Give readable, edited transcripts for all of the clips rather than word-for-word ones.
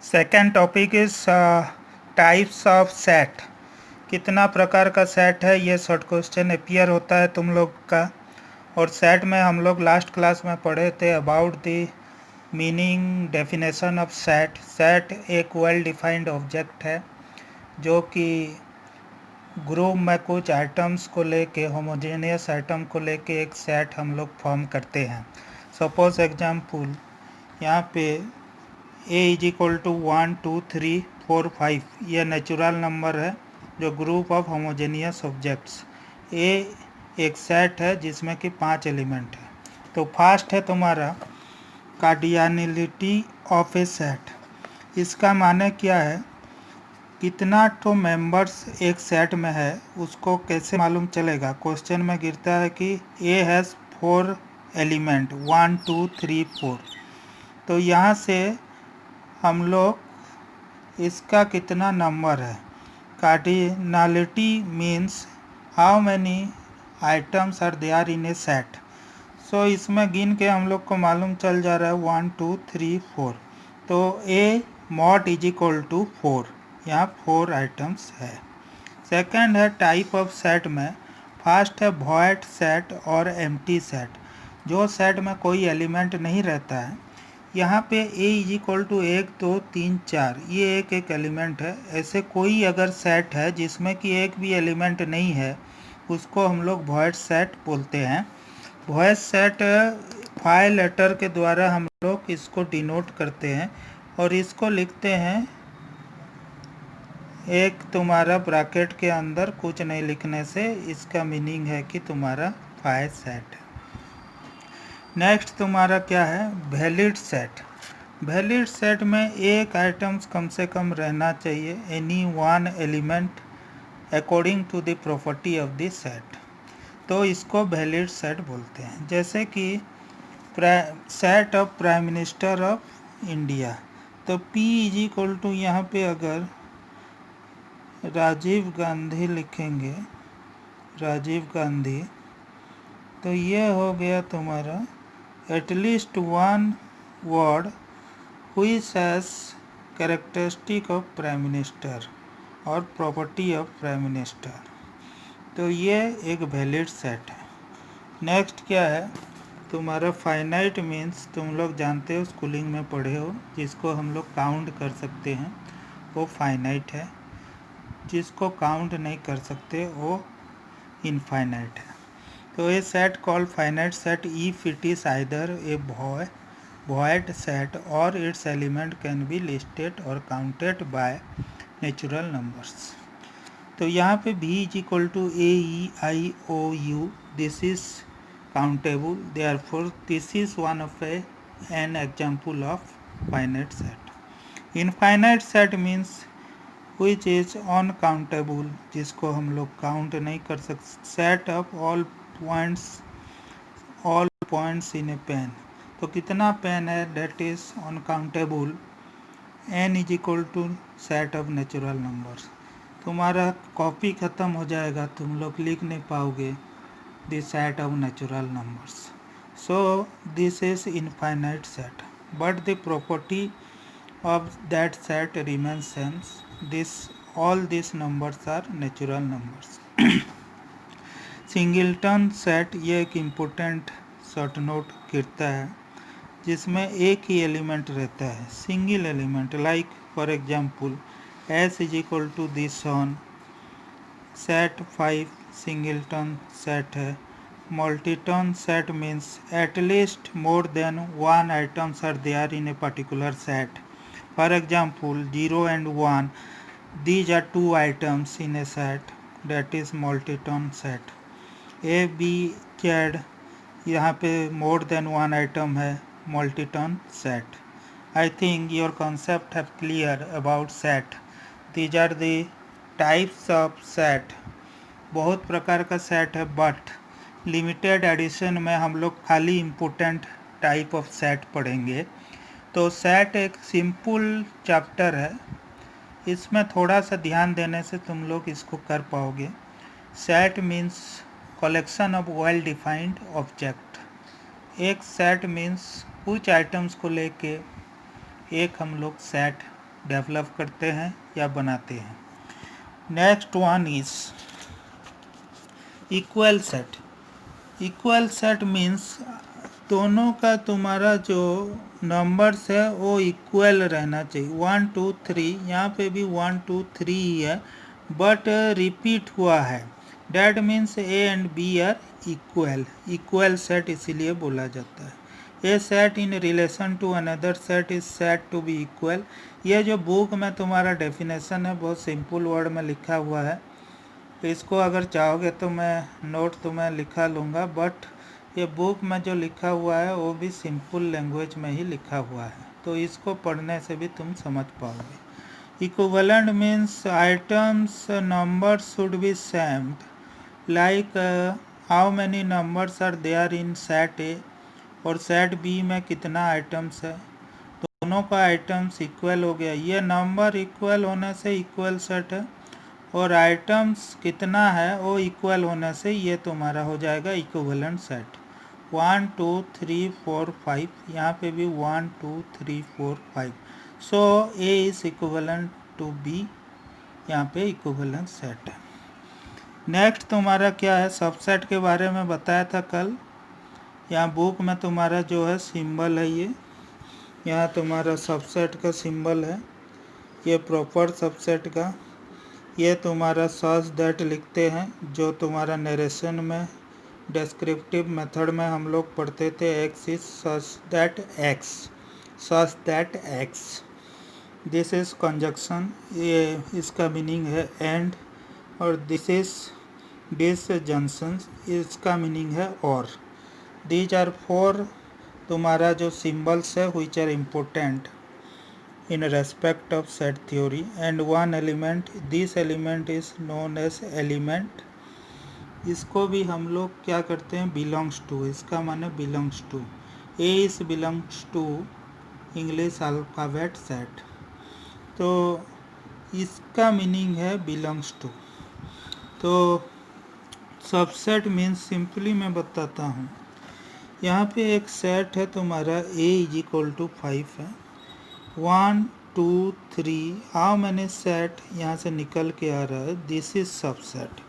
Second topic is types of set. कितना प्रकार का सेट है, ये शॉर्ट क्वेश्चन अपीयर होता है तुम लोग का। और सेट में हम लोग लास्ट क्लास में पढ़े थे about the meaning definition of set. Set एक वेल डिफाइंड ऑब्जेक्ट है जो कि ग्रुप में कुछ आइटम्स को लेके, होमोजेनियस आइटम को लेके एक सेट हम लोग फॉर्म करते हैं। सपोज एग्जाम्पल, यहाँ पे a इज इक्वल टू 1 2 3 4 5, यह नेचुरल नंबर है जो group of homogeneous objects. a एक सेट है जिसमें कि 5 एलिमेंट है। तो फर्स्ट है तुम्हारा कार्डियलिटी ऑफ ए सेट। इसका माने क्या है, कितना तो मेंबर्स एक सेट में है उसको कैसे मालूम चलेगा। क्वेश्चन में गिरता है कि a हैज़ 4 एलिमेंट 1 2 3 4। तो यहाँ से हम लोग इसका कितना नंबर है, cardinality means how many items are there in a set. So इसमें गिन के हम लोग को मालूम चल जा रहा है 1 2 3 4। तो A mod is equal to 4, यहाँ 4 आइटम्स है। सेकंड है टाइप ऑफ सेट में, फर्स्ट है वॉइड सेट और एम्प्टी सेट। जो सेट में कोई एलिमेंट नहीं रहता है, यहाँ पे a इज इक्वल टू 1 2 3 4, ये एक एलिमेंट है। ऐसे कोई अगर सेट है जिसमें कि एक भी एलिमेंट नहीं है, उसको हम लोग वॉइड सेट बोलते हैं। वॉइड सेट 5 लेटर के द्वारा हम लोग इसको डिनोट करते हैं और इसको लिखते हैं एक तुम्हारा ब्रैकेट के अंदर, कुछ नहीं लिखने से इसका मीनिंग है कि तुम्हारा 5 सेट है। नेक्स्ट तुम्हारा क्या है, वैलिड सेट। वैलिड सेट में एक आइटम्स कम से कम रहना चाहिए, any one element according to the property of the set. तो इसको वैलिड सेट बोलते हैं। जैसे कि set of prime minister of India, तो P इज इक्वल टू, यहाँ पे अगर राजीव गांधी लिखेंगे, राजीव गांधी, तो ये हो गया तुम्हारा at least one word which has characteristic of prime minister और प्रॉपर्टी ऑफ प्राइम मिनिस्टर। तो ये एक वैलिड सेट है। नेक्स्ट क्या है तुम्हारा फाइनाइट मीन्स, तुम लोग जानते हो, स्कूलिंग में पढ़े हो, जिसको हम लोग काउंट कर सकते हैं वो फाइनाइट है। जिसको काउंट नहीं कर सकते वो इनफाइनाइट है। तो ये set called finite set if it is either A void set or its element can be listed or counted by natural numbers। तो यहाँ पे v is equal to a e i o u, this is countable, therefore this is one of an example of finite set। infinite set means which is uncountable, जिसको हम लोग count नहीं कर सकते। Set of all points in a pen, तो कितना pen है, that is uncountable. n is equal to set of natural numbers. तुम्हारा कॉपी ख़त्म हो जाएगा, तुम लोग लिख नहीं पाओगे the set of natural numbers. So this is infinite set, but the property of that set remains same, this all this numbers are natural numbers. Singleton set, ये एक इम्पोर्टेंट शॉर्ट नोट गिरता है जिसमें एक ही एलिमेंट रहता है, single element. Like for example s is equal to this one, set 5 singleton set है। Multiton set means at least more than one items are there in a particular set. For example 0 and 1, these are 2 items in a set, that is multiton set। a b z, यहाँ पे मोर than one item है, multiton set. I think your concept have clear about set. These are the types of set. बहुत प्रकार का set है, but limited edition में हम लोग खाली इम्पोर्टेंट टाइप ऑफ सेट पढ़ेंगे। तो सेट एक सिंपल चैप्टर है, इसमें थोड़ा सा ध्यान देने से तुम लोग इसको कर पाओगे। Set means collection of well defined object. एक सेट मीन्स कुछ आइटम्स को लेके एक हम लोग सेट डेवलप करते हैं या बनाते हैं। Next one is equal set. Equal set means दोनों का तुम्हारा जो नंबर्स है वो इक्वल रहना चाहिए। 1 2 3, यहाँ पे भी 1 2 3 ही है बट रिपीट हुआ है। That means A and B are equal. Equal set इसीलिए बोला जाता है। ए set in relation to another set is set to be equal. ये जो बुक में तुम्हारा डेफिनेशन है बहुत सिंपल वर्ड में लिखा हुआ है, तो इसको अगर चाहोगे तो मैं नोट तुम्हें लिखा लूँगा, बट ये बुक में जो लिखा हुआ है वो भी सिंपल लैंग्वेज में ही लिखा हुआ है, तो इसको पढ़ने से भी तुम समझ पाओगे। Equivalent means items number should be same, like how many numbers are there in set A और सेट बी में कितना आइटम्स है, दोनों का आइटम्स इक्वल हो गया। ये नंबर इक्वल होने से इक्वल सेट है और आइटम्स कितना है वो इक्वल होने से ये तुम्हारा हो जाएगा इक्विवेलेंट सेट। 1 2 3 4 5, यहाँ पे भी 1 2 3 4 5, so A is equivalent to B, यहाँ पे इक्विवेलेंट सेट है। नेक्स्ट तुम्हारा क्या है, सबसेट के बारे में बताया था कल। यहाँ बुक में तुम्हारा जो है सिंबल है, ये यहाँ तुम्हारा सबसेट का सिंबल है, ये प्रॉपर सबसेट का। ये तुम्हारा सच दैट लिखते हैं जो तुम्हारा नरेशन में डिस्क्रिप्टिव मेथड में हम लोग पढ़ते थे। X is such that x, such that x. This is conjunction, ये इसका मीनिंग है एंड, और दिस इज डिसजंक्शन, इसका मीनिंग है और। दीज आर फोर तुम्हारा जो सिंबल्स है which are important in respect of set theory, and one element, this element is known as element। इसको भी हम लोग क्या करते हैं, belongs to, इसका माने belongs to। A is belongs to English alphabet set, तो इसका मीनिंग है belongs to। तो सबसेट मीन्स सिंपली मैं बताता हूँ, यहाँ पे एक सेट है तुम्हारा A इज इक्वल टू 5 है, 1 2 3, हाउ मैनी सेट यहाँ से निकल के आ रहा है, दिस इज सबसेट।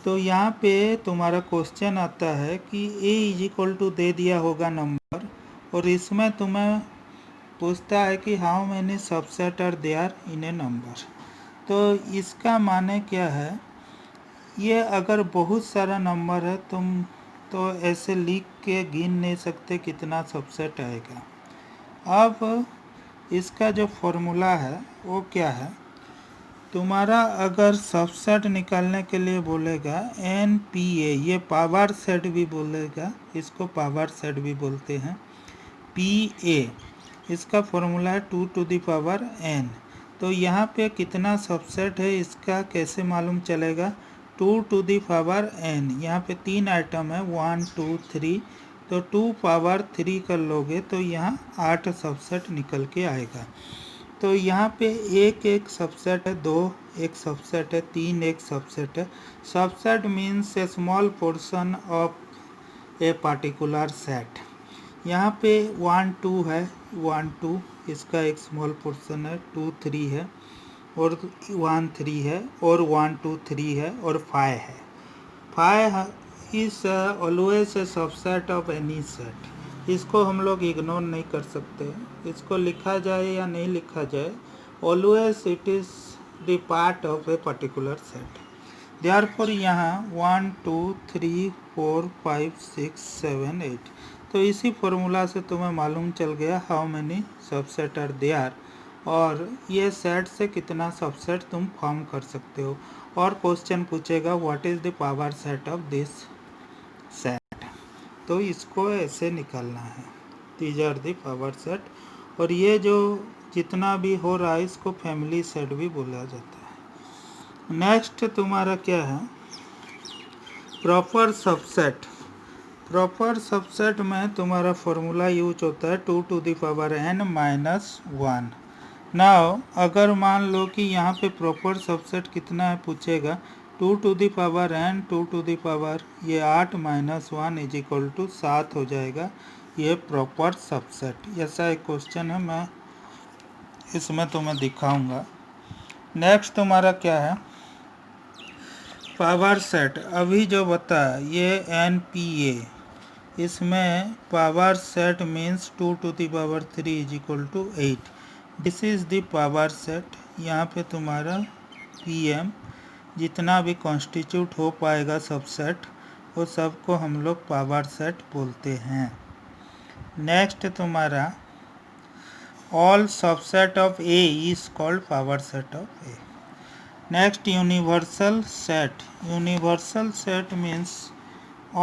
तो यहाँ पे तुम्हारा क्वेश्चन आता है कि ए इज इक्वल टू दे दिया होगा नंबर, और इसमें तुम्हें पूछता है कि how many subset are there in A number. तो इसका माने क्या है, ये अगर बहुत सारा नंबर है तुम तो ऐसे लिख के गिन नहीं सकते कितना सबसेट आएगा। अब इसका जो फॉर्मूला है वो क्या है, तुम्हारा अगर सबसेट निकालने के लिए बोलेगा एन पी ए, ये पावर सेट भी बोलेगा, इसको पावर सेट भी बोलते हैं, पी ए, इसका फॉर्मूला है 2 टू द पावर एन। तो यहाँ पे कितना सबसेट है इसका कैसे मालूम चलेगा, 2 टू द पावर एन, यहाँ पे 3 आइटम है 1 2 3, तो 2 पावर 3 कर लोगे तो यहाँ 8 सबसेट निकल के आएगा। तो यहाँ पे एक एक सबसेट है, 2 एक सबसेट है, 3 एक सबसेट है। Subset means A small portion of a particular set. यहाँ पे 1 2 है, 1 2 इसका एक स्मॉल पोर्शन है, 2 3 है और 1 3 है और 1 2 3 है और 5 है। 5 is always a subset of any set. इसको हम लोग इग्नोर नहीं कर सकते, इसको लिखा जाए या नहीं लिखा जाए, always it is the part of A particular set. Therefore यहाँ 1 2 3 4 5 6 7 8, तो इसी फॉर्मूला से तुम्हें मालूम चल गया how many subset are there, और ये सेट से कितना सबसेट तुम फॉर्म कर सकते हो। और क्वेश्चन पूछेगा what is the power set of this set, तो इसको ऐसे निकालना है, these are the power set. और ये जो जितना भी हो रहा है इसको फैमिली सेट भी बोला जाता है। नेक्स्ट तुम्हारा क्या है, प्रॉपर सबसेट। प्रॉपर सबसेट में तुम्हारा फॉर्मूला यूज होता है 2 to the power n minus 1। Now अगर मान लो कि यहाँ पे प्रॉपर सबसेट कितना है पूछेगा, 2 to the power n 2 to the power ये 8 माइनस 1 इज इक्वल टू 7 हो जाएगा, ये प्रॉपर सबसेट। ऐसा एक क्वेश्चन है, मैं इसमें तुम्हें दिखाऊंगा। नेक्स्ट तुम्हारा क्या है, पावर सेट। अभी जो बताया ये NPA, इसमें power set means 2 to the power 3 is equal to 8। This is the power set. यहाँ पे तुम्हारा PM जितना भी कॉन्स्टिट्यूट हो पाएगा सबसेट, वो सबको हम लोग पावर सेट बोलते हैं। नेक्स्ट तुम्हारा all subset of A is called power set of A। Next universal set. Universal set means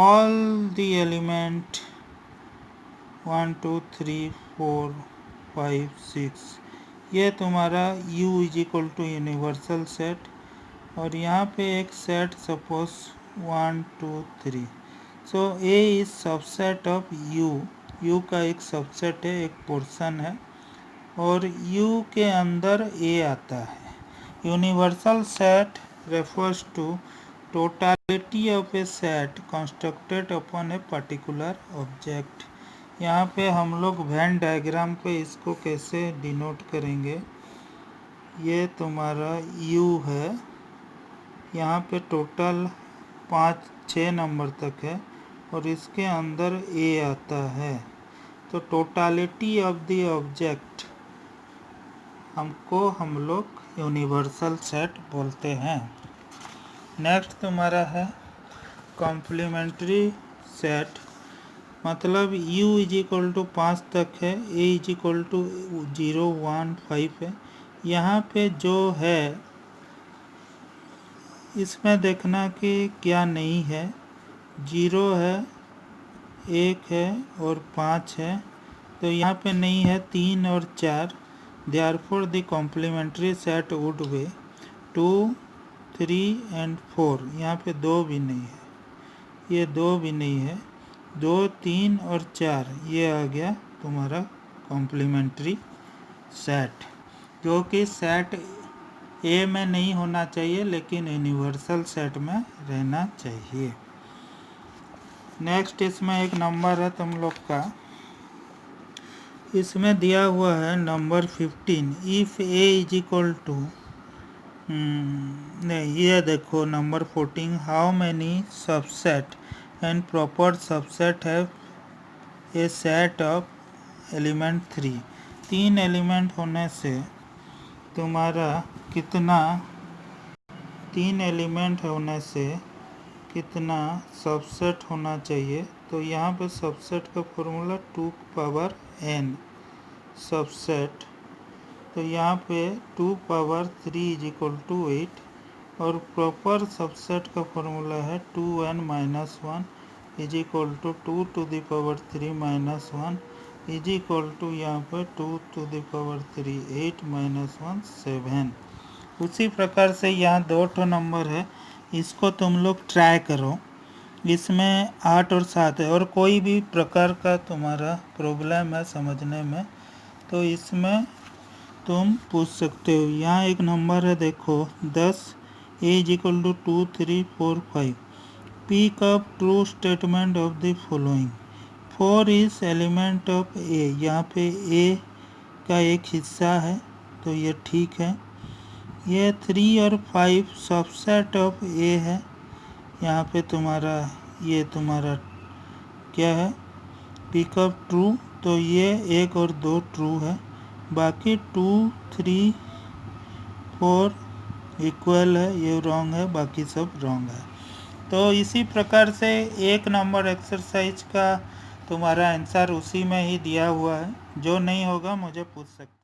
all the element 1 2 3 4 5 6, ये तुम्हारा U is equal to universal set. और यहाँ पे एक set suppose 1 2 3, so A is subset of U। U का एक subset है, एक पोर्शन है, और U के अंदर A आता है। Universal set refers to totality of a set constructed upon a particular object. यहाँ पे हम लोग वेन डायग्राम पे इसको कैसे डिनोट करेंगे, ये तुम्हारा U है, यहाँ पे टोटल 5-6 नंबर तक है और इसके अंदर A आता है, तो टोटालिटी ऑफ द ऑब्जेक्ट हमको हम लोग यूनिवर्सल सेट बोलते हैं। नेक्स्ट तुम्हारा है कॉम्प्लीमेंट्री सेट। मतलब U इज इक्वल टू 5 तक है, A इज इक्वल टू 0 1 5 है। यहाँ पे जो है इसमें देखना कि क्या नहीं है, 0 है, 1 है और 5 है, तो यहाँ पे नहीं है 3 और 4। Therefore the complementary set would be 2 3 and 4। यहाँ पे 2 भी नहीं है, ये 2 भी नहीं है, 2 3 और 4, ये आ गया तुम्हारा कॉम्प्लीमेंट्री सेट, जो कि सेट A में नहीं होना चाहिए लेकिन यूनिवर्सल सेट में रहना चाहिए। नेक्स्ट इसमें एक नंबर है तुम लोग का, इसमें दिया हुआ है number 15। If A is equal to नहीं, ये देखो number 14, how many subset and proper subset है ए सेट ऑफ एलिमेंट 3। 3 एलिमेंट होने से तुम्हारा कितना, 3 एलिमेंट होने से कितना सबसेट होना चाहिए, तो यहाँ पे सबसेट का फॉर्मूला 2 पावर n सबसेट, तो यहाँ पे 2 पावर 3 इज इक्वल टू 8, और प्रॉपर सबसेट का फॉर्मूला है 2n minus 1 is equal to 2 to the power 3 minus 1 is equal to यहाँ पर 2 टू द पावर 3 8 माइनस 1 7। उसी प्रकार से यहाँ 2 नंबर है, इसको तुम लोग ट्राई करो, इसमें 8 और 7 है, और कोई भी प्रकार का तुम्हारा प्रॉब्लम है समझने में तो इसमें तुम पूछ सकते हो। यहाँ एक नंबर है देखो 10, A is equal to 2 3 4 5। Pick up true statement of the following. 4 is element of A, यहाँ पे A का एक हिस्सा है तो ये ठीक है। ये 3 और 5 सबसेट ऑफ A है, यहाँ पे तुम्हारा ये तुम्हारा क्या है, पिकअप ट्रू, तो ये 1 और 2 ट्रू है, बाकी 2 3 4 इक्वल है, ये रॉन्ग है, बाकी सब रॉन्ग है। तो इसी प्रकार से 1 नंबर एक्सरसाइज का तुम्हारा आंसर उसी में ही दिया हुआ है, जो नहीं होगा मुझे पूछ सकते।